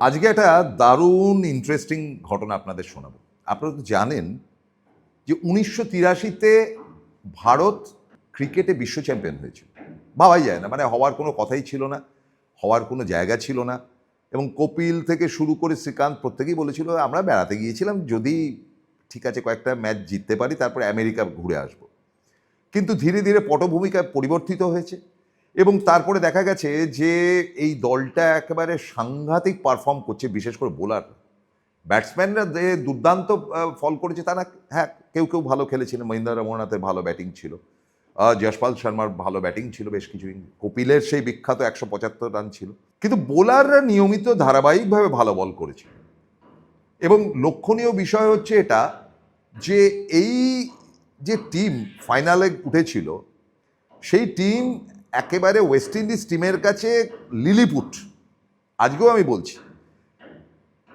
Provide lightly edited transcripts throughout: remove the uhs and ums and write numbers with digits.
আজকে একটা দারুণ ইন্টারেস্টিং ঘটনা আপনাদের শোনাবো। আপনারা তো জানেন যে 1983-তে ভারত ক্রিকেটে বিশ্ব চ্যাম্পিয়ন হয়েছিল। ভাবাই যায় না, মানে হওয়ার কোনো কথাই ছিল না, হওয়ার কোনো জায়গা ছিল না। এবং কপিল থেকে শুরু করে শ্রীকান্ত প্রত্যেকেই বলেছিল আমরা বেড়াতে গিয়েছিলাম, যদি ঠিক আছে কয়েকটা ম্যাচ জিততে পারি তারপরে আমেরিকা ঘুরে আসব। কিন্তু ধীরে ধীরে পটভূমিকা পরিবর্তিত হয়েছে এবং তারপরে দেখা গেছে যে এই দলটা একেবারে সাংঘাতিক পারফর্ম করছে, বিশেষ করে বোলার। ব্যাটসম্যানরা যে দুর্দান্ত ফল করেছে তা না, হ্যাঁ কেউ কেউ ভালো খেলেছিলেন, মহিন্দ্র রমনাথের ভালো ব্যাটিং ছিল, যশপাল শর্মার ভালো ব্যাটিং ছিল বেশ কিছু, কপিলের সেই বিখ্যাত 175 রান ছিল, কিন্তু বোলাররা নিয়মিত ধারাবাহিকভাবে ভালো বল করেছে। এবং লক্ষণীয় বিষয় হচ্ছে এটা যে এই যে টিম ফাইনালে উঠেছিল সেই টিম একেবারে ওয়েস্ট ইন্ডিজ টিমের কাছে লিলিপুট। আজকেও আমি বলছি।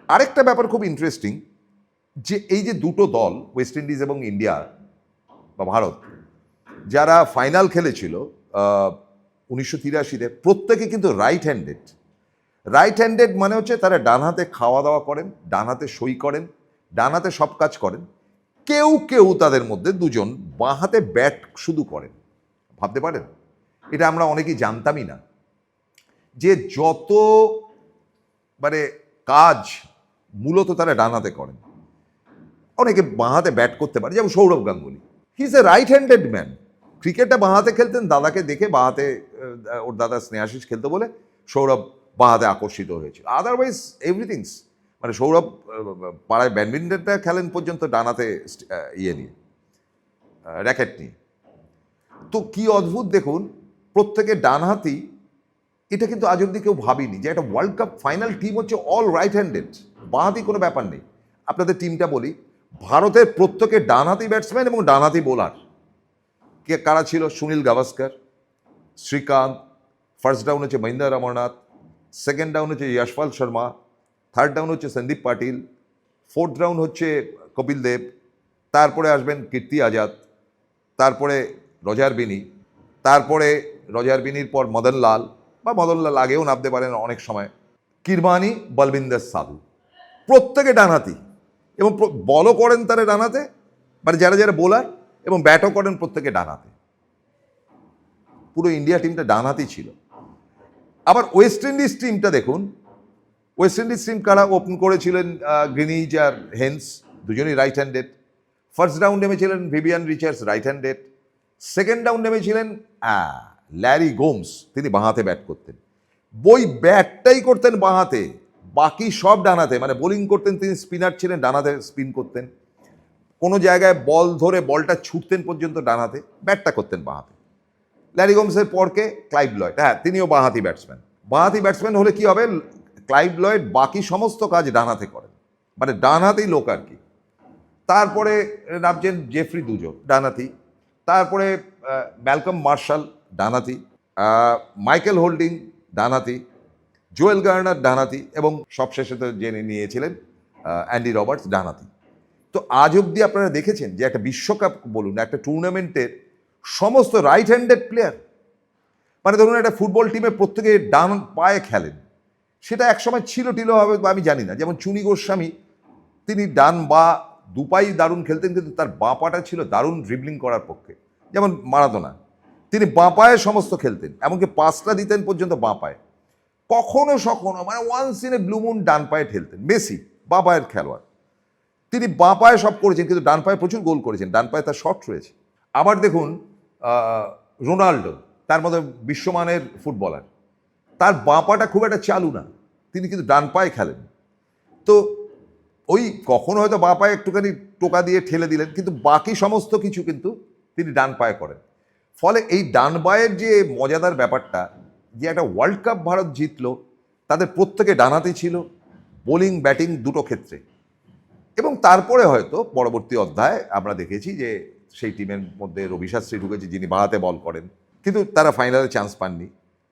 আরেকটা ব্যাপার খুব ইন্টারেস্টিং, যে এই যে দুটো দল ওয়েস্ট ইন্ডিজ এবং ইন্ডিয়া বা ভারত যারা ফাইনাল খেলেছিল 1983-তে, প্রত্যেকে কিন্তু রাইট হ্যান্ডেড। রাইট হ্যান্ডেড মানে হচ্ছে তারা ডান হাতে খাওয়া দাওয়া করেন, ডান হাতে সই করেন, ডান হাতে সব কাজ করেন। কেউ কেউ তাদের মধ্যে দুজন বাঁ হাতে ব্যাট শুধু করেন। ভাবতে পারেন, এটা আমরা অনেকেই জানতামই না যে যত মানে কাজ মূলত তারা ডান হাতে করেন। অনেকে বাঁ হাতে ব্যাট করতে পারে, যেমন Sourav Ganguly, he is a right handed man. ক্রিকেটটা বাঁ হাতে খেলতেন, দাদাকে দেখে বাঁ হাতে, ওর দাদা স্নেহাশিস খেলতে বলে সৌরভ বাঁ হাতে আকর্ষিত হয়েছিল। আদারওয়াইজ এভরিথিংস, মানে সৌরভ পাড়ায় ব্যাডমিন্টনটা খেলেন পর্যন্ত ডান হাতে ইয়ে নিয়ে, র্যাকেট নিয়ে। তো কি অদ্ভুত দেখুন, প্রত্যেকে ডানহাতি। এটা কিন্তু আজ অব্দি কেউ ভাবিনি যে একটা ওয়ার্ল্ড কাপ ফাইনাল টিম হচ্ছে অল রাইট হ্যান্ডেড, বাঁহাতি কোনো ব্যাপার নেই। আপনাদের টিমটা বলি, ভারতের প্রত্যেকে ডানহাতি ব্যাটসম্যান এবং ডানহাতি বোলার। কে কারা ছিল? সুনীল গাভাস্কর, শ্রীকান্ত, ফার্স্ট ডাউন হচ্ছে মহিন্দ্র রমনাথ, সেকেন্ড ডাউন হচ্ছে যশপাল শর্মা, থার্ড ডাউন হচ্ছে সন্দীপ পাটিল, ফোর্থ ডাউন হচ্ছে কপিল দেব, তারপরে আসবেন কীর্তি আজাদ, তারপরে রজার বিনি, তারপরে রজার বিনির পর মদন লাল, বা মদন লাল আগেও নামতে পারেন অনেক সময়, কিরমানি, বলবিন্দর সাধু। প্রত্যেকে ডানহাতি এবং বলও করেন তারা ডানাতে, মানে যারা যারা বোলার, এবং ব্যাটও করেন প্রত্যেকে ডানহাতে। পুরো ইন্ডিয়া টিমটা ডানহাতি ছিল। আবার ওয়েস্ট ইন্ডিজ টিমটা দেখুন, ওয়েস্ট ইন্ডিজ টিম কারা ওপেন করেছিলেন? গ্রিনিজ আর হেন্স, দুজনই রাইট হ্যান্ডেড। ফার্স্ট রাউন্ড নেমেছিলেন Vivian Richards, right handed. Second round নেমেছিলেন ল্যারি গোমস, তিনি বাঁহাতে ব্যাট করতেন। বই ব্যাটটাই করতেন বাঁহাতে, বাকি সব ডানাতে, মানে বোলিং করতেন তিনি, স্পিনার ছিলেন, ডানাতে স্পিন করতেন, কোনো জায়গায় বল ধরে বলটা ছুটতেন পর্যন্ত ডানাতে, ব্যাটটা করতেন বাঁহাতে। ল্যারি গোমসের পরকে ক্লাইভ লয়েড, হ্যাঁ তিনিও বাঁহাতি ব্যাটসম্যান। বাঁহাতি ব্যাটসম্যান হলে কি হবে? ক্লাইভ লয়েড বাকি সমস্ত কাজ ডানাতে করেন, মানে ডানহাতেই লোক আর কি। তারপরে নামছেন জেফ্রি দুজো, ডানহাতি। তারপরে ম্যালকম মার্শাল, ডানহাতি। মাইকেল হোল্ডিং, ডানহাতি। জোয়েল গার্নার, ডানহাতি। এবং সবশেষে তো জেনে নিয়েছিলেন অ্যান্ডি রবার্টস, ডানহাতি। তো আজ অবধি আপনারা দেখেছেন যে একটা বিশ্বকাপ বলুন, একটা টুর্নামেন্টের সমস্ত রাইট হ্যান্ডেড প্লেয়ার, মানে ধরুন একটা ফুটবল টিমে প্রত্যেকে ডান পায়ে খেলেন, সেটা একসময় ছিল টিলো হবে আমি জানি না। যেমন চুনি গোস্বামী, তিনি ডান বা দুপাই দারুণ খেলতেন, কিন্তু তার বাঁ পাটা ছিল দারুণ ড্রিবলিং করার পক্ষে। যেমন মারাদোনা, তিনি বাঁ পায়ে সমস্ত খেলতেন, এমনকি পাসটা দিতেন পর্যন্ত বাঁ পায়ে। কখনো সখনো, মানে once in a blue moon ডান পায়ে খেলতেন। মেসি বাঁ পায়ের খেলোয়াড়, তিনি বাঁ পায়ে সব করেছেন, কিন্তু ডান পায়ে প্রচুর গোল করেছেন, ডান পায়ে তার শট রয়েছে। আবার দেখুন রোনাল্ডো, তার মধ্যে বিশ্বমানের ফুটবলার, তার বাঁ পাটা খুব একটা চালু না, তিনি কিন্তু ডান পায়ে খেলেন। তো ওই কখনো হয়তো বাঁ পায়ে একটুখানি টোকা দিয়ে ঠেলে দিলেন, কিন্তু বাকি সমস্ত কিছু কিন্তু তিনি ডান পায়ে করেন। ফলে এই ডান পায়ের যে মজাদার ব্যাপারটা, যে একটা ওয়ার্ল্ড কাপ ভারত জিতলো, তাদের প্রত্যেকে ডানহাতি ছিল, বোলিং ব্যাটিং দুটো ক্ষেত্রে। এবং তারপরে হয়তো পরবর্তী অধ্যায়ে আমরা দেখেছি যে সেই টিমের মধ্যে রবি শাস্ত্রী ঢুকেছে, যিনি বাঁহাতে বল করেন, কিন্তু তারা ফাইনালে চান্স পাননি।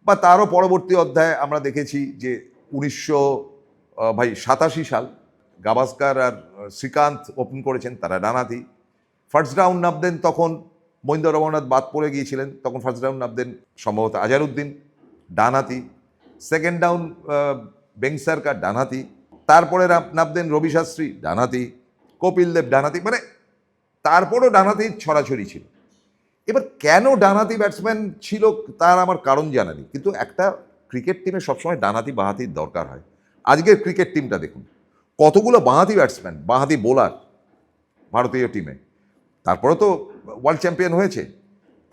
বা তারও পরবর্তী অধ্যায়ে আমরা দেখেছি যে 1987 সাল গাভাস্কার আর শ্রীকান্ত ওপেন করেছেন, তারা ডানহাতি। ফার্স্ট রাউন্ড নামতেন তখন মহিন্দ্র রমনাথ বাদ পড়ে গিয়েছিলেন, তখন ফার্স্ট রাউন্ড নামতেন সম্ভবত আজহারউদ্দিন, ডানহাতি। সেকেন্ড ডাউন বেংসারকার ডানহাতি, তারপরে নামতেন রবি শাস্ত্রী ডানহাতি, কপিল দেব ডানহাতি, মানে তারপরেও ডানহাতির ছড়াছড়ি ছিল। এবার কেন ডানহাতি ব্যাটসম্যান ছিল তার আমার কারণ জানা নেই, কিন্তু একটা ক্রিকেট টিমে সবসময় ডানহাতি বাঁহাতির দরকার হয়। আজকের ক্রিকেট টিমটা দেখুন, কতগুলো বাঁহাতি ব্যাটসম্যান, বাঁহাতি বোলার ভারতীয় টিমে। তারপরে তো ওয়ার্ল্ড চ্যাম্পিয়ন হয়েছে,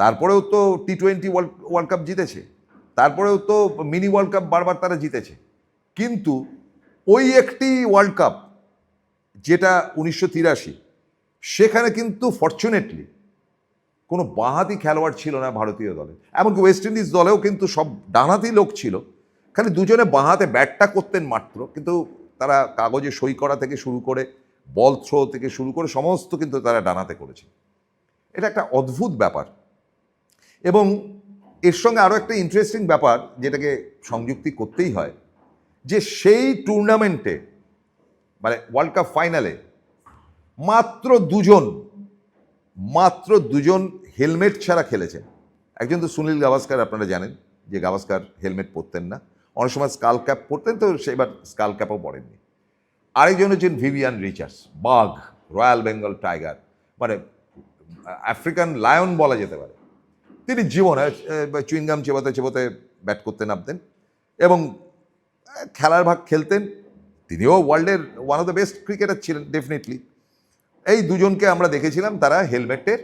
তারপরেও তো টি-20 ওয়ার্ল্ড কাপ জিতেছে, তারপরেও তো মিনি ওয়ার্ল্ড কাপ বারবার তারা জিতেছে। কিন্তু ওই একটি ওয়ার্ল্ড কাপ যেটা 1983, সেখানে কিন্তু ফরচুনেটলি কোনো বাঁহাতি খেলোয়াড় ছিল না ভারতীয় দলে। এমনকি ওয়েস্ট ইন্ডিজ দলেও কিন্তু সব ডানহাতি লোক ছিল, খালি দুজনে বাঁহাতে ব্যাটটা করতেন মাত্র, কিন্তু তারা কাগজে সই করা থেকে শুরু করে বল থ্রো থেকে শুরু করে সমস্ত কিন্তু তারা ডানাতে করেছে। এটা একটা অদ্ভুত ব্যাপার। এবং এর সঙ্গে আরও একটা ইন্টারেস্টিং ব্যাপার যেটাকে সংযুক্তি করতেই হয়, যে সেই টুর্নামেন্টে মানে ওয়ার্ল্ড কাপ ফাইনালে মাত্র দুজন হেলমেট ছাড়া খেলেছেন। একজন তো সুনীল গাভাস্কার, আপনারা জানেন যে গাভাস্কার হেলমেট পরতেন না, অনেক সময় স্কাল ক্যাপ পরতেন, তো সেবার স্কাল ক্যাপও পরেননি। আরেকজন হচ্ছেন ভিভিয়ান রিচার্ডস, বাঘ, রয়্যাল বেঙ্গল টাইগার, মানে আফ্রিকান লায়ন বলা যেতে পারে। তিনি জীবনে চুইংগাম চেবাতে চেবাতে ব্যাট করতে নামতেন এবং খেলার ভাগ খেলতেন। তিনিও ওয়ার্ল্ডের one of the best cricketer ছিলেন ডেফিনেটলি। এই দুজনকে আমরা দেখেছিলাম তারা হেলমেটের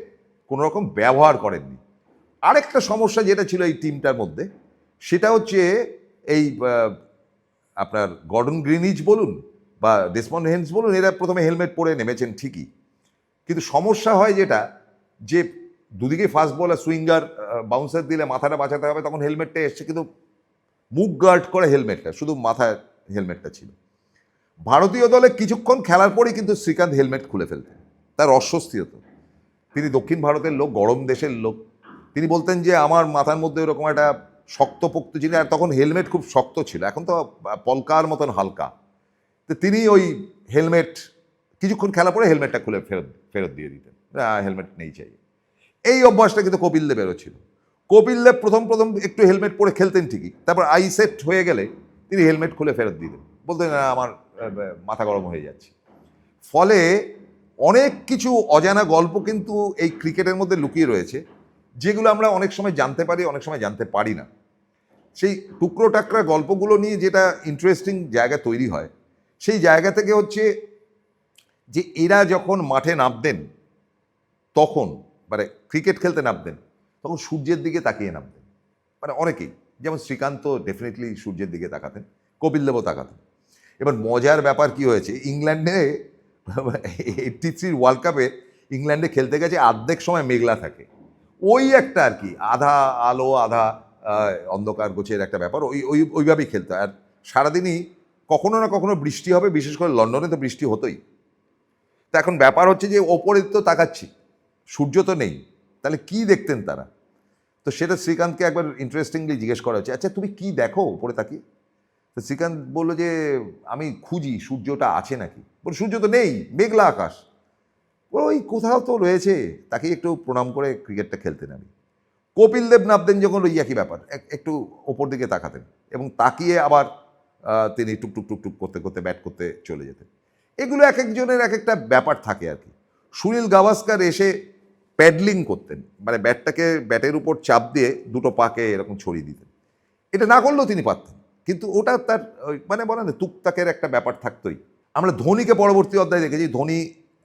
কোনো রকম ব্যবহার করেননি। আরেকটা সমস্যা যেটা ছিল এই টিমটার মধ্যে, সেটা হচ্ছে এই আপনার গর্ডন গ্রিনিজ বলুন বা ডেসমন্ড হেন্স বলুন, এরা প্রথমে হেলমেট পরে নেমেছেন ঠিকই, কিন্তু সমস্যা হয় যেটা, যে দুদিকে ফাস্ট বলার সুইঙ্গার বাউন্সার দিলে মাথাটা বাঁচাতে হবে, তখন হেলমেটটা এসছে, কিন্তু মুখ গার্ড করে হেলমেটটা, শুধু মাথায় হেলমেটটা ছিল। ভারতীয় দলে কিছুক্ষণ খেলার পরেই কিন্তু শ্রীকান্ত হেলমেট খুলে ফেলতেন, তার অস্বস্তি হতো। তিনি দক্ষিণ ভারতের লোক, গরম দেশের লোক, তিনি বলতেন যে আমার মাথার মধ্যে ওরকম একটা শক্তপোক্ত জিনিস, আর তখন হেলমেট খুব শক্ত ছিল, এখন তো পলকার মতন হালকা। তো তিনি ওই হেলমেট কিছুক্ষণ খেলা পরে হেলমেটটা খুলে ফেরত দিয়ে দিতেন, হেলমেট নেই চাই। এই অভ্যাসটা কিন্তু কপিল দেবেরও ছিল। কপিল দেব প্রথম একটু হেলমেট পরে খেলতেন ঠিকই, তারপর আই সেট হয়ে গেলে তিনি হেলমেট খুলে ফেরত দিতেন, বলতেন আমার মাথা গরম হয়ে যাচ্ছে। ফলে অনেক কিছু অজানা গল্প কিন্তু এই ক্রিকেটের মধ্যে লুকিয়ে রয়েছে, যেগুলো আমরা অনেক সময় জানতে পারি, অনেক সময় জানতে পারি না। সেই টুকরো টাকরা গল্পগুলো নিয়ে যেটা ইন্টারেস্টিং জায়গা তৈরি হয়, সেই জায়গা থেকে হচ্ছে যে এরা যখন মাঠে নামতেন, তখন মানে ক্রিকেট খেলতে নামতেন, তখন সূর্যের দিকে তাকিয়ে নামতেন। মানে অনেকেই, যেমন শ্রীকান্ত ডেফিনেটলি সূর্যের দিকে তাকাতেন, কপিল দেবও তাকাতেন। এবার মজার ব্যাপার কি হয়েছে, ইংল্যান্ডে 83 ওয়ার্ল্ড কাপে ইংল্যান্ডে খেলতে গেছে, অর্ধেক সময় মেঘলা থাকে, ওই একটা আর কি আধা আলো আধা অন্ধকার গোছের একটা ব্যাপার, ওইভাবেই খেলতে হয়। আর সারাদিনই কখনো না কখনো বৃষ্টি হবে, বিশেষ করে লন্ডনে তো বৃষ্টি হতোই। তো এখন ব্যাপার হচ্ছে যে ওপরে তো তাকাচ্ছি, সূর্য তো নেই, তাহলে কি দেখতেন তারা? তো সেটা শ্রীকান্তকে একবার ইন্টারেস্টিংলি জিজ্ঞেস করা হচ্ছে, আচ্ছা তুমি কি দেখো ওপরে তাকিয়ে? তো শ্রীকান্ত বললো যে আমি খুঁজি সূর্যটা আছে নাকি। বলে সূর্য তো নেই, মেঘলা আকাশ। ওই কোথাও তো রয়েছে, তাকে একটু প্রণাম করে ক্রিকেটটা খেলতে নামি। কপিল দেব নামতেন যখন, ওই একই ব্যাপার, একটু ওপর দিকে তাকাতেন এবং তাকিয়ে আবার তিনি টুকটুক টুকটুক করতে করতে ব্যাট করতে চলে যেতেন। এগুলো এক একজনের এক একটা ব্যাপার থাকে আর কি। সুনীল গাভাস্কার এসে প্যাডলিং করতেন, মানে ব্যাটটাকে ব্যাটের উপর চাপ দিয়ে দুটো পাকে এরকম ছড়িয়ে দিতেন। এটা না করলেও তিনি পারতেন, কিন্তু ওটা তার মানে বলে না তুকতাকের একটা ব্যাপার থাকতোই। আমরা ধোনিকে পরবর্তী অধ্যায়ে দেখেছি, ধোনি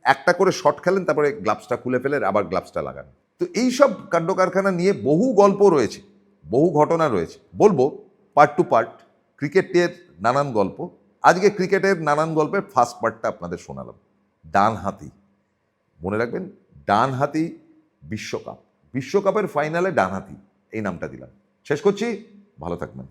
একটা করে শট খেলেন, তারপরে গ্লাভসটা খুলে ফেলেন, আবার গ্লাভসটা লাগান। তো এইসব কাণ্ড কারখানা নিয়ে বহু গল্প রয়েছে, বহু ঘটনা রয়েছে, বলবো পার্ট টু পার্ট ক্রিকেটের নানান গল্প। আজকে ক্রিকেটের নানান গল্পের ফার্স্ট পার্টটা আপনাদের শোনালাম, ডানহাতি। মনে রাখবেন, ডানহাতি বিশ্বকাপের ফাইনালে ডানহাতি, এই নামটা দিলাম। শেষ করছি, ভালো থাকবেন।